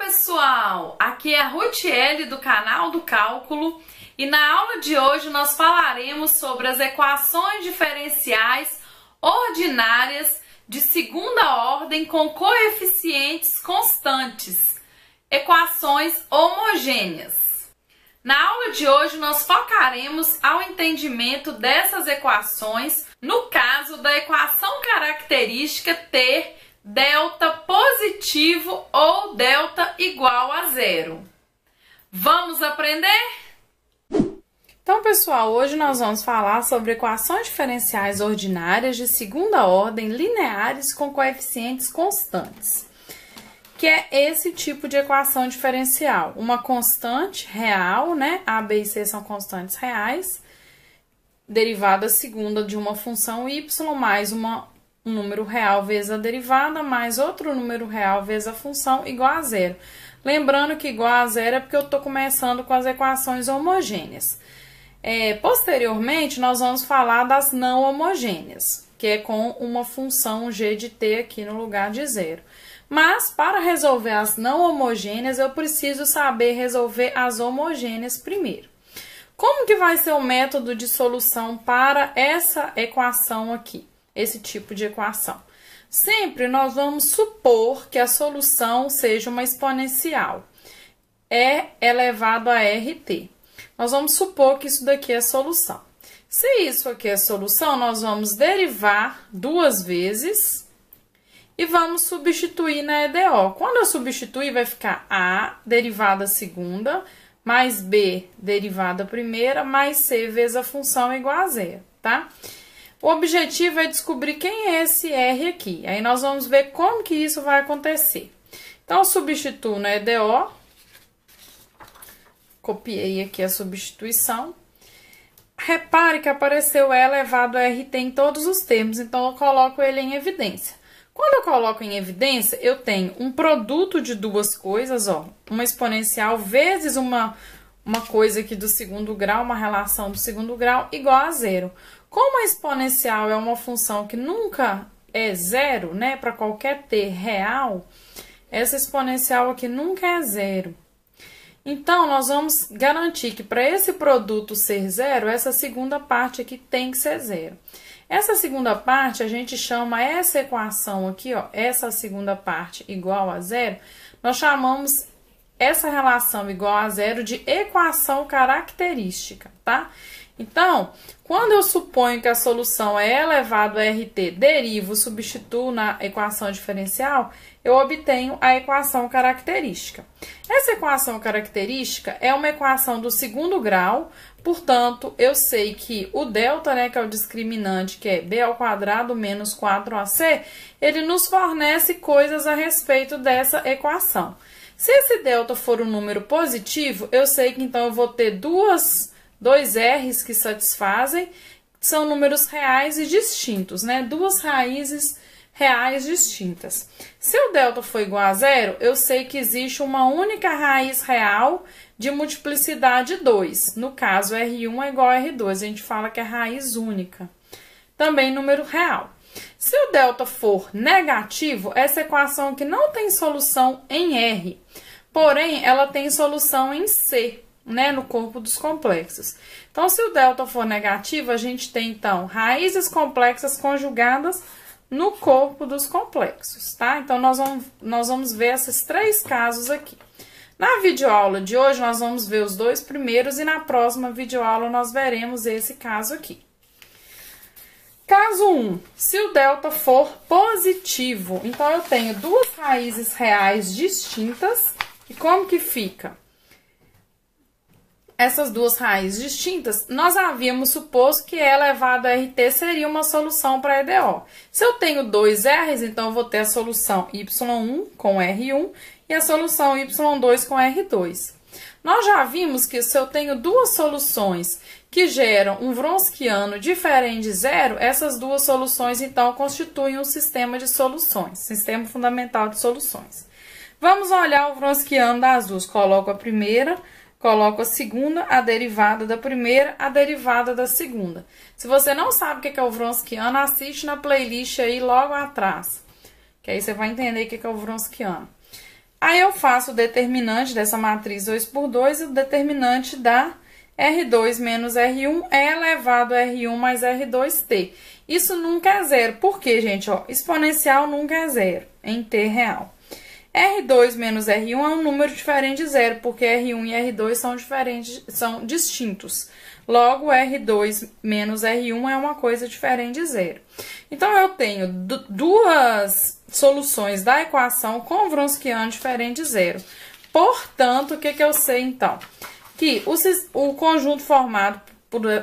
pessoal, aqui é a Rutiele do canal do Cálculo e na aula de hoje nós falaremos sobre as equações diferenciais ordinárias de segunda ordem com coeficientes constantes, equações homogêneas. Na aula de hoje nós focaremos ao entendimento dessas equações no caso da equação característica ter delta positivo ou delta igual a zero. Vamos aprender? Então, pessoal, hoje nós vamos falar sobre equações diferenciais ordinárias de segunda ordem lineares com coeficientes constantes, que é esse tipo de equação diferencial. Uma constante real, né? A, B e C são constantes reais, derivada segunda de uma função y mais um número real vezes a derivada, mais outro número real vezes a função igual a zero. Lembrando que igual a zero é porque eu estou começando com as equações homogêneas. Posteriormente, nós vamos falar das não homogêneas, que é com uma função g de t aqui no lugar de zero. Mas, para resolver as não homogêneas, eu preciso saber resolver as homogêneas primeiro. Como que vai ser o método de solução para essa equação aqui? Esse tipo de equação. Sempre nós vamos supor que a solução seja uma exponencial, E elevado a RT. Nós vamos supor que isso daqui é a solução. Se isso aqui é a solução, nós vamos derivar duas vezes e vamos substituir na EDO. Quando eu substituir, vai ficar A derivada segunda, mais B derivada primeira, mais C vezes a função igual a zero, tá? O objetivo é descobrir quem é esse R aqui. Aí nós vamos ver como que isso vai acontecer. Então, eu substituo na EDO. Copiei aqui a substituição. Repare que apareceu E elevado a RT em todos os termos, então eu coloco ele em evidência. Quando eu coloco em evidência, eu tenho um produto de duas coisas, ó, uma exponencial vezes uma coisa aqui do segundo grau, uma relação do segundo grau, igual a zero. Como a exponencial é uma função que nunca é zero, né, para qualquer t real, essa exponencial aqui nunca é zero. Então, nós vamos garantir que para esse produto ser zero, essa segunda parte aqui tem que ser zero. Essa segunda parte, a gente chama essa equação aqui, ó, essa segunda parte igual a zero, nós chamamos essa relação igual a zero de equação característica, tá? Então, quando eu suponho que a solução é E elevado a RT, derivo, substituo na equação diferencial, eu obtenho a equação característica. Essa equação característica é uma equação do segundo grau, portanto, eu sei que o delta, né, que é o discriminante, que é b ao quadrado menos 4ac, ele nos fornece coisas a respeito dessa equação. Se esse delta for um número positivo, eu sei que então eu vou ter dois R's que satisfazem, são números reais e distintos, né? Duas raízes reais distintas. Se o delta for igual a zero, eu sei que existe uma única raiz real de multiplicidade 2. No caso, R1 é igual a R2, a gente fala que é raiz única. Também número real. Se o delta for negativo, essa equação aqui não tem solução em R, porém, ela tem solução em C, né, no corpo dos complexos. Então, se o delta for negativo, a gente tem, então, raízes complexas conjugadas no corpo dos complexos, tá? Então, nós vamos ver esses três casos aqui. Na videoaula de hoje, nós vamos ver os dois primeiros e na próxima videoaula nós veremos esse caso aqui. Caso 1, se o delta for positivo, então eu tenho duas raízes reais distintas, e como que fica? Essas duas raízes distintas, nós havíamos suposto que E elevado a RT seria uma solução para a EDO. Se eu tenho dois R's, então eu vou ter a solução y1 com R1 e a solução y2 com R2. Nós já vimos que se eu tenho duas soluções que geram um Wronskiano diferente de zero, essas duas soluções, então, constituem um sistema de soluções, sistema fundamental de soluções. Vamos olhar o Wronskiano das duas. Coloco a primeira, coloco a segunda, a derivada da primeira, a derivada da segunda. Se você não sabe o que é o Wronskiano, assiste na playlist aí logo atrás, que aí você vai entender o que é o Wronskiano. Aí eu faço o determinante dessa matriz 2 por 2 e o determinante da R2 menos R1 é elevado a R1 mais R2t. Isso nunca é zero. Por quê, gente? Ó, exponencial nunca é zero em t real. R2 menos R1 é um número diferente de zero, porque R1 e R2 são distintos. Logo, R2 menos R1 é uma coisa diferente de zero. Então, eu tenho duas soluções da equação com Wronskiano diferente de zero. Portanto, o que eu sei, então? Que o conjunto formado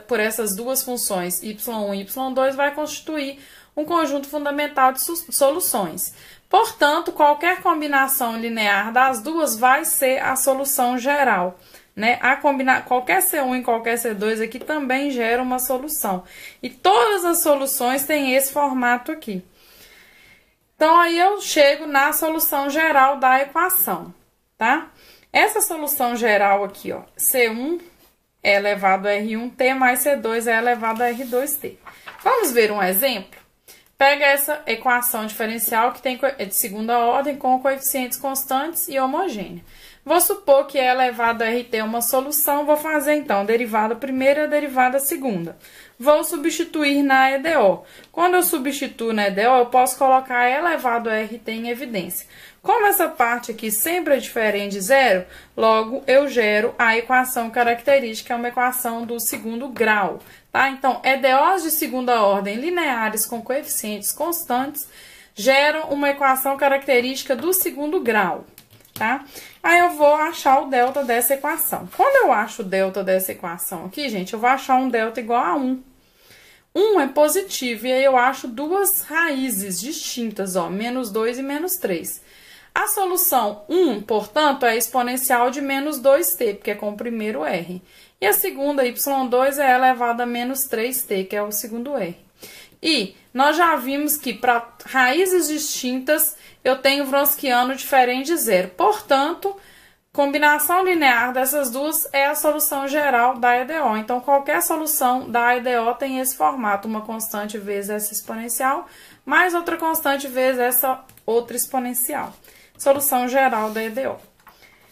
por essas duas funções, y1 e y2, vai constituir um conjunto fundamental de soluções. Portanto, qualquer combinação linear das duas vai ser a solução geral, né? Qualquer C1 e qualquer C2 aqui também gera uma solução. E todas as soluções têm esse formato aqui. Então, aí eu chego na solução geral da equação, tá? Essa solução geral aqui, ó, C1 é elevado a R1t mais C2 é elevado a R2t. Vamos ver um exemplo? Pega essa equação diferencial que é de segunda ordem com coeficientes constantes e homogênea. Vou supor que é elevado a RT uma solução, vou fazer então derivada primeira e derivada segunda. Vou substituir na EDO. Quando eu substituo na EDO, eu posso colocar elevado a RT em evidência. Como essa parte aqui sempre é diferente de zero, logo eu gero a equação característica, é uma equação do segundo grau. Tá? Então, EDOs de segunda ordem lineares com coeficientes constantes geram uma equação característica do segundo grau. Tá? Aí eu vou achar o delta dessa equação. Quando eu acho o delta dessa equação aqui, gente, eu vou achar um delta igual a 1. 1 é positivo e aí eu acho duas raízes distintas, ó, menos 2 e menos 3. A solução 1, portanto, é exponencial de menos 2t, porque é com o primeiro R. E a segunda, y2, é elevada a menos 3t, que é o segundo R. E nós já vimos que para raízes distintas eu tenho Wronskiano diferente de zero. Portanto, combinação linear dessas duas é a solução geral da EDO. Então, qualquer solução da EDO tem esse formato, uma constante vezes essa exponencial, mais outra constante vezes essa outra exponencial. Solução geral da EDO.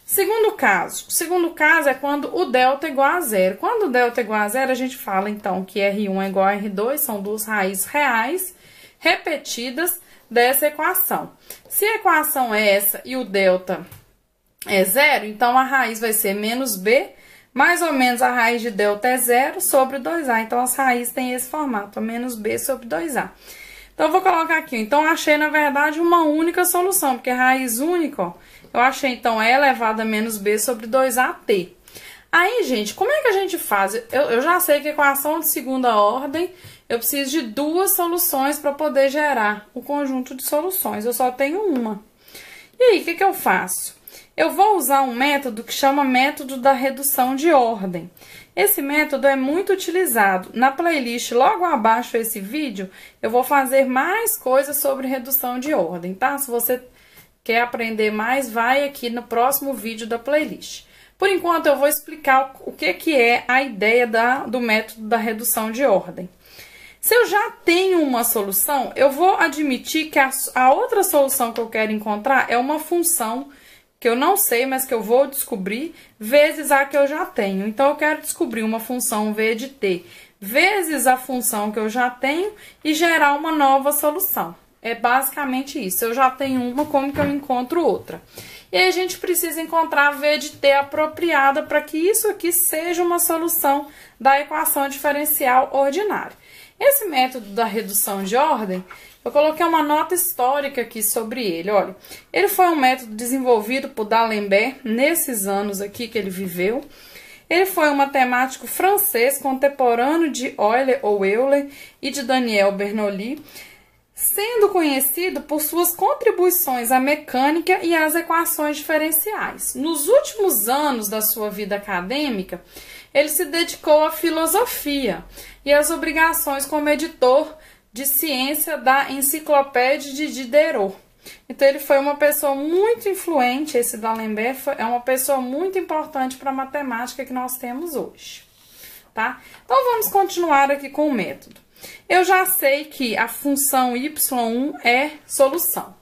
Segundo caso. O segundo caso é quando o delta é igual a zero. Quando o delta é igual a zero, a gente fala, então, que R1 é igual a R2, são duas raízes reais repetidas dessa equação. Se a equação é essa e o delta é zero, então a raiz vai ser menos b, mais ou menos a raiz de delta é zero sobre 2a. Então, as raízes têm esse formato, menos b sobre 2a. Então, eu vou colocar aqui. Então, eu achei, na verdade, uma única solução, porque a raiz única, ó, eu achei, então, e elevado a menos b sobre 2at. Aí, gente, como é que a gente faz? Eu já sei que a equação de segunda ordem, eu preciso de duas soluções para poder gerar o conjunto de soluções. Eu só tenho uma. E aí, o que eu faço? Eu vou usar um método que chama método da redução de ordem. Esse método é muito utilizado. Na playlist, logo abaixo desse vídeo, eu vou fazer mais coisas sobre redução de ordem, tá? Se você quer aprender mais, vai aqui no próximo vídeo da playlist. Por enquanto, eu vou explicar o que é a ideia do método da redução de ordem. Se eu já tenho uma solução, eu vou admitir que a outra solução que eu quero encontrar é uma função que eu não sei, mas que eu vou descobrir, vezes a que eu já tenho. Então, eu quero descobrir uma função v de t vezes a função que eu já tenho e gerar uma nova solução. É basicamente isso. Eu já tenho uma, como que eu encontro outra? E aí, a gente precisa encontrar a v de t apropriada para que isso aqui seja uma solução da equação diferencial ordinária. Esse método da redução de ordem, eu coloquei uma nota histórica aqui sobre ele. Olha, ele foi um método desenvolvido por D'Alembert nesses anos aqui que ele viveu. Ele foi um matemático francês contemporâneo de Euler e de Daniel Bernoulli, sendo conhecido por suas contribuições à mecânica e às equações diferenciais. Nos últimos anos da sua vida acadêmica, ele se dedicou à filosofia e às obrigações como editor de ciência da Enciclopédia de Diderot. Então, ele foi uma pessoa muito influente, esse D'Alembert é uma pessoa muito importante para a matemática que nós temos hoje, tá? Então, vamos continuar aqui com o método. Eu já sei que a função y1 é solução.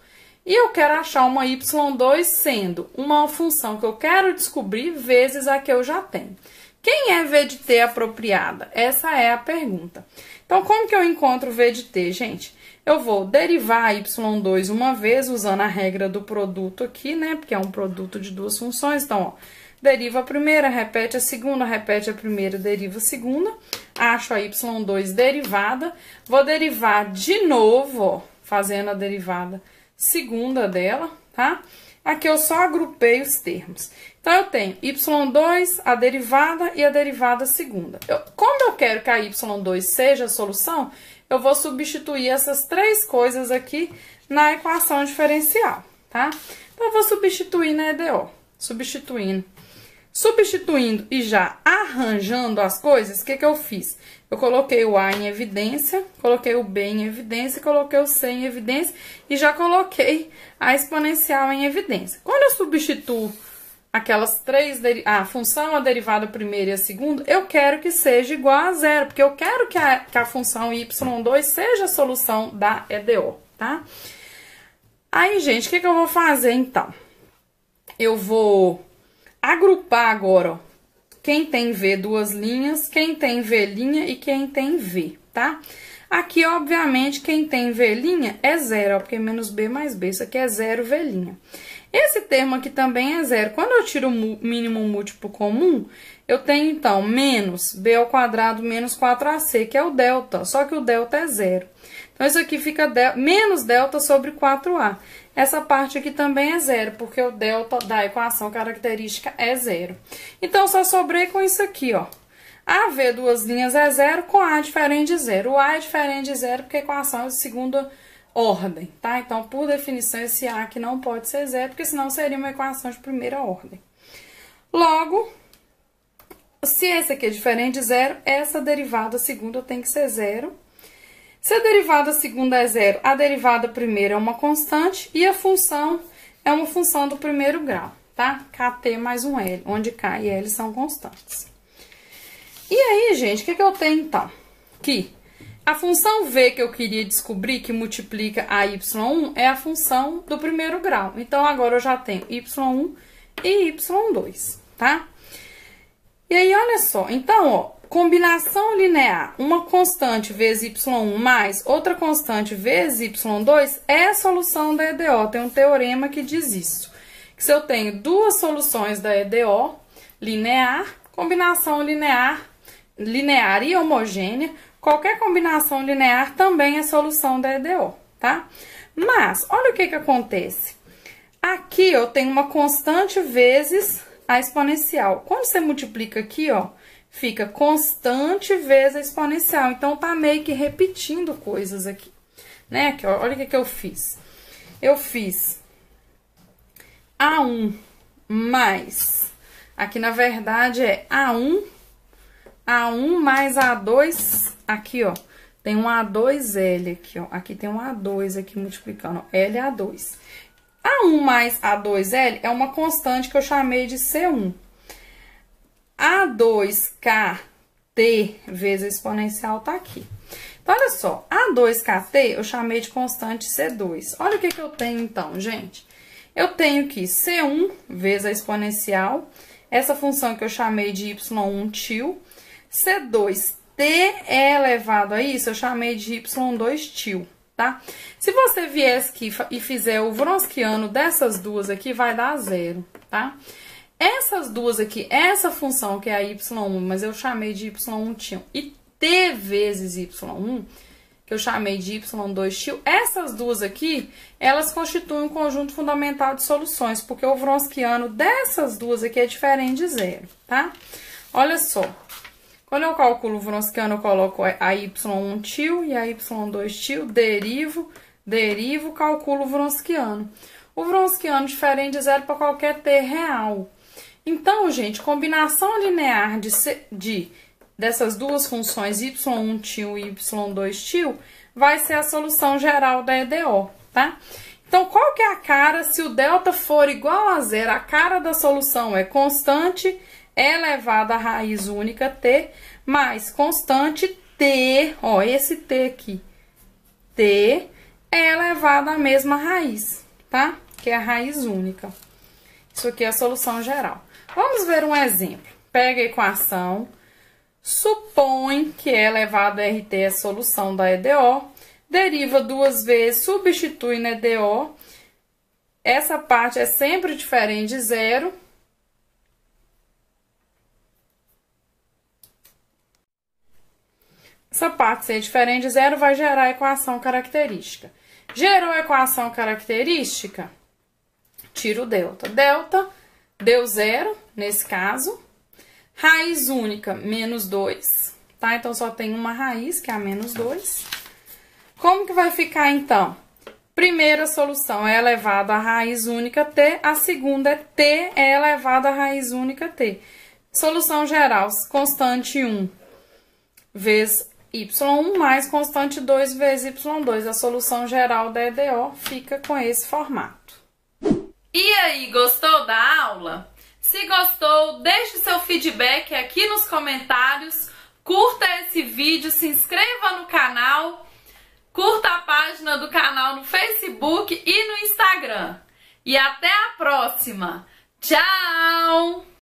E eu quero achar uma y2 sendo uma função que eu quero descobrir vezes a que eu já tenho. Quem é v de t apropriada? Essa é a pergunta. Então, como que eu encontro v de t, gente? Eu vou derivar a y2 uma vez, usando a regra do produto aqui, né? Porque é um produto de duas funções. Então, ó, deriva a primeira, repete a segunda, repete a primeira, deriva a segunda. Acho a y2 derivada. Vou derivar de novo, ó, fazendo a derivada segunda dela, tá? Aqui eu só agrupei os termos. Então, eu tenho y2, a derivada e a derivada segunda. Como eu quero que a y2 seja a solução, eu vou substituir essas três coisas aqui na equação diferencial, tá? Então, eu vou substituir na EDO. Substituindo e já arranjando as coisas, o que que eu fiz? Eu coloquei o A em evidência, coloquei o B em evidência, coloquei o C em evidência e já coloquei a exponencial em evidência. Quando eu substituo aquelas três, a função, a derivada primeira e a segunda, eu quero que seja igual a zero, porque eu quero que a função y2 seja a solução da EDO, tá? Aí, gente, o que que eu vou fazer, então? Eu vou agrupar agora, ó, quem tem V duas linhas, quem tem V' e quem tem V, tá? Aqui, obviamente, quem tem V' é zero, ó, porque menos B mais B, isso aqui é zero V'. Esse termo aqui também é zero. Quando eu tiro o mínimo múltiplo comum, eu tenho, então, menos B ao quadrado menos 4AC, que é o delta, só que o delta é zero. Então, isso aqui fica menos delta sobre 4A. Essa parte aqui também é zero, porque o delta da equação característica é zero. Então, só sobrei com isso aqui, ó. A V duas linhas é zero com A diferente de zero. O A é diferente de zero porque a equação é de segunda ordem, tá? Então, por definição, esse A aqui não pode ser zero, porque senão seria uma equação de primeira ordem. Logo, se esse aqui é diferente de zero, essa derivada segunda tem que ser zero. Se a derivada segunda é zero, a derivada primeira é uma constante e a função é uma função do primeiro grau, tá? Kt mais um L, onde K e L são constantes. E aí, gente, o que eu tenho, então? Que a função V que eu queria descobrir, que multiplica a y1, é a função do primeiro grau. Então, agora eu já tenho y1 e y2, tá? E aí, olha só. Então, ó, combinação linear, uma constante vezes y1 mais outra constante vezes y2 é a solução da EDO. Tem um teorema que diz isso. Que se eu tenho duas soluções da EDO, linear, combinação linear e homogênea, qualquer combinação linear também é solução da EDO, tá? Mas, olha o que que acontece. Aqui, eu tenho uma constante vezes a exponencial. Quando você multiplica aqui, ó, fica constante vezes a exponencial. Então, tá meio que repetindo coisas aqui, né? Aqui, ó, olha o que que eu fiz. Eu fiz A1 mais, aqui na verdade é A1 mais A2, aqui, ó, tem um A2L aqui, ó, aqui tem um A2 aqui multiplicando, ó, L A2. A1 mais A2L é uma constante que eu chamei de C1. A2KT vezes a exponencial tá aqui. Então, olha só, A2KT eu chamei de constante C2. Olha o que que eu tenho então, gente. Eu tenho aqui C1 vezes a exponencial, essa função que eu chamei de y1 tio. C2t elevado a isso, eu chamei de y2 tio, tá? Se você viesse aqui e fizer o Wronskiano dessas duas aqui, vai dar zero, tá? Essas duas aqui, essa função que é a y1, mas eu chamei de y1 tio, e t vezes y1, que eu chamei de y2 tio, essas duas aqui, elas constituem um conjunto fundamental de soluções, porque o Wronskiano dessas duas aqui é diferente de zero, tá? Olha só, quando eu calculo o Wronskiano, eu coloco a y1 tio e a y2 tio, derivo, calculo o Wronskiano. O Wronskiano diferente de zero para qualquer t real. Então, gente, combinação linear dessas duas funções y1 tio e y2 tio vai ser a solução geral da EDO, tá? Então, qual que é a cara se o delta for igual a zero? A cara da solução é constante elevado à raiz única t, mais constante t, ó, esse t aqui, t é elevado à mesma raiz, tá? tá? Que é a raiz única. Isso aqui é a solução geral. Vamos ver um exemplo. Pega a equação, supõe que E elevado a RT é a solução da EDO, deriva duas vezes, substitui na EDO. Essa parte é sempre diferente de zero. Essa parte ser diferente de zero vai gerar a equação característica. Gerou a equação característica, tira o delta. Delta deu zero, nesse caso. Raiz única, menos 2, tá? Então, só tem uma raiz, que é a menos 2. Como que vai ficar, então? Primeira solução é elevado a raiz única t, a segunda é t é elevado a raiz única t. Solução geral, constante 1 vezes y1 mais constante 2 vezes y2. A solução geral da EDO fica com esse formato. E aí, gostou da aula? Se gostou, deixe seu feedback aqui nos comentários, curta esse vídeo, se inscreva no canal, curta a página do canal no Facebook e no Instagram. E até a próxima! Tchau!